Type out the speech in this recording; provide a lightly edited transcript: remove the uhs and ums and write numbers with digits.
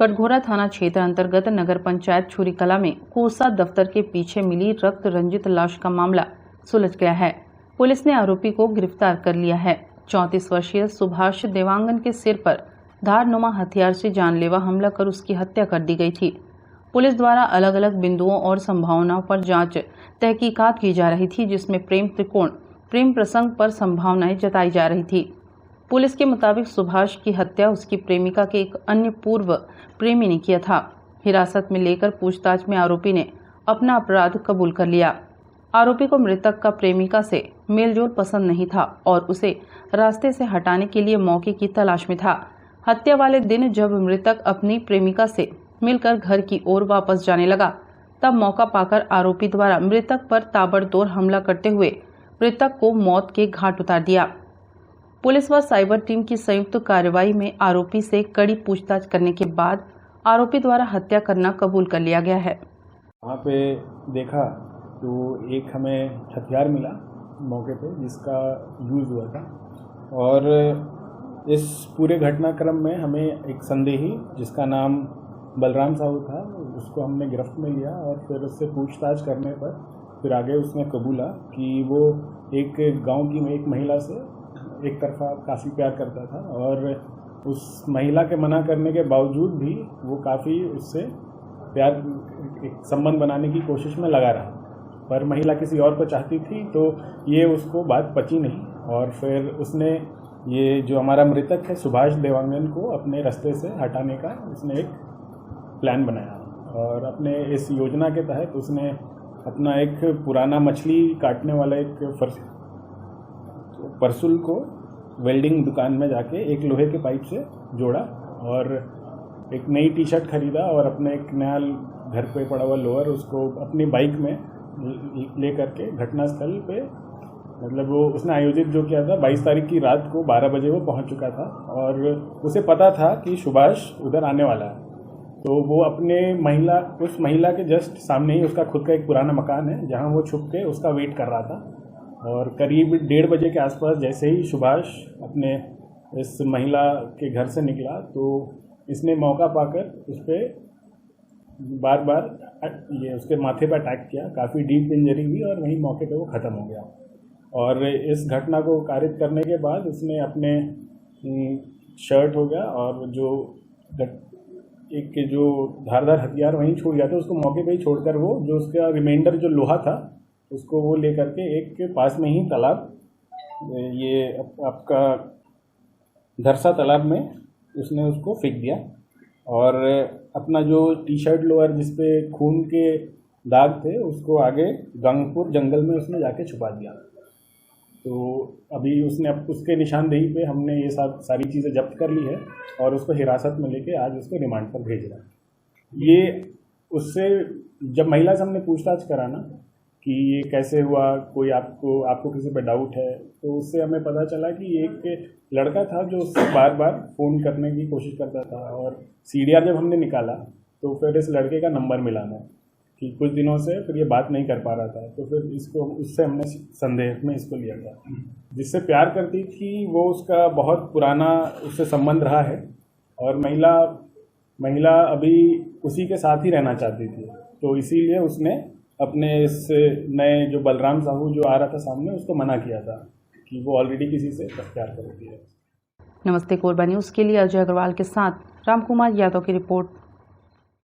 कटघोरा थाना क्षेत्र अंतर्गत नगर पंचायत छुरी कला में कोसा दफ्तर के पीछे मिली रक्त रंजित लाश का मामला सुलझ गया है। पुलिस ने आरोपी को गिरफ्तार कर लिया है। 34 वर्षीय सुभाष देवांगन के सिर पर धारनुमा हथियार से जानलेवा हमला कर उसकी हत्या कर दी गई थी। पुलिस द्वारा अलग अलग बिंदुओं और संभावनाओं पर जांच तहकीकात की जा रही थी, जिसमें प्रेम त्रिकोण प्रेम प्रसंग पर संभावनाएं जताई जा रही थी। पुलिस के मुताबिक सुभाष की हत्या उसकी प्रेमिका के एक अन्य पूर्व प्रेमी ने किया था। हिरासत में लेकर पूछताछ में आरोपी ने अपना अपराध कबूल कर लिया। आरोपी को मृतक का प्रेमिका से मेलजोल पसंद नहीं था और उसे रास्ते से हटाने के लिए मौके की तलाश में था। हत्या वाले दिन जब मृतक अपनी प्रेमिका से मिलकर घर की ओर वापस जाने लगा, तब मौका पाकर आरोपी द्वारा मृतक पर ताबड़तोड़ हमला करते हुए मृतक को मौत के घाट उतार दिया। पुलिस व साइबर टीम की संयुक्त कार्रवाई में आरोपी से कड़ी पूछताछ करने के बाद आरोपी द्वारा हत्या करना कबूल कर लिया गया है। वहाँ पे देखा तो एक हमें हथियार मिला मौके पे जिसका यूज़ हुआ था, और इस पूरे घटनाक्रम में हमें एक संदेही जिसका नाम बलराम साहू था, उसको हमने गिरफ्त में लिया और फिर उससे पूछताछ करने पर फिर आगे उसने कबूला कि वो एक गांव की एक महिला से एक तरफा काफ़ी प्यार करता था और उस महिला के मना करने के बावजूद भी वो काफ़ी उससे प्यार एक संबंध बनाने की कोशिश में लगा रहा, पर महिला किसी और को चाहती थी, तो ये उसको बात पची नहीं और फिर उसने ये जो हमारा मृतक है सुभाष देवांगन को अपने रास्ते से हटाने का उसने एक प्लान बनाया और अपने इस योजना के तहत उसने अपना एक पुराना मछली काटने वाला एक परसुल को वेल्डिंग दुकान में जाके एक लोहे के पाइप से जोड़ा और एक नई टी शर्ट खरीदा और अपने एक नया घर पे पड़ा हुआ लोअर उसको अपनी बाइक में ले करके घटनास्थल पे, मतलब वो उसने आयोजित जो किया था 22 तारीख की रात को 12 बजे वो पहुंच चुका था और उसे पता था कि सुभाष उधर आने वाला है। तो वो अपने उस महिला के जस्ट सामने ही उसका खुद का एक पुराना मकान है जहाँ वो छुप के उसका वेट कर रहा था और करीब 1:30 बजे के आसपास जैसे ही सुभाष अपने इस महिला के घर से निकला तो इसने मौका पाकर उस पर बार बार ये उसके माथे पर अटैक किया। काफ़ी डीप इंजरी हुई और वहीं मौके पे वो ख़त्म हो गया। और इस घटना को कारित करने के बाद उसने अपने शर्ट हो गया और जो धारदार हथियार वहीं छोड़ गया था उसको मौके पे ही छोड़कर वो जो उसका रिमाइंडर जो लोहा था उसको वो लेकर के एक पास में ही तालाब, ये आपका धरसा तालाब में उसने उसको फेंक दिया और अपना जो टी शर्ट लोअर जिसपे खून के दाग थे उसको आगे गंगपुर जंगल में उसने जाके छुपा दिया। तो अभी उसने उसके निशानदेही पे हमने ये सारी चीज़ें जब्त कर ली है और उसको हिरासत में लेके आज उसको रिमांड पर भेज रहा है। ये उससे जब महिला से हमने पूछताछ करा ना कि ये कैसे हुआ, कोई आपको किसी पे डाउट है, तो उससे हमें पता चला कि एक लड़का था जो उससे बार बार फ़ोन करने की कोशिश करता था और सीडीआर जब हमने निकाला तो फिर इस लड़के का नंबर मिला ना कि कुछ दिनों से फिर ये बात नहीं कर पा रहा था, तो फिर उससे हमने संदेह में इसको लिया था। जिससे प्यार करती थी वो उसका बहुत पुराना उससे संबंध रहा है और महिला अभी उसी के साथ ही रहना चाहती थी, तो इसीलिए उसने अपने इस नए जो बलराम साहू जो आ रहा था सामने उसको मना किया था कि वो ऑलरेडी किसी से प्यार करती है। नमस्ते कोरबा न्यूज़ के लिए अजय अग्रवाल के साथ रामकुमार यादव की रिपोर्ट।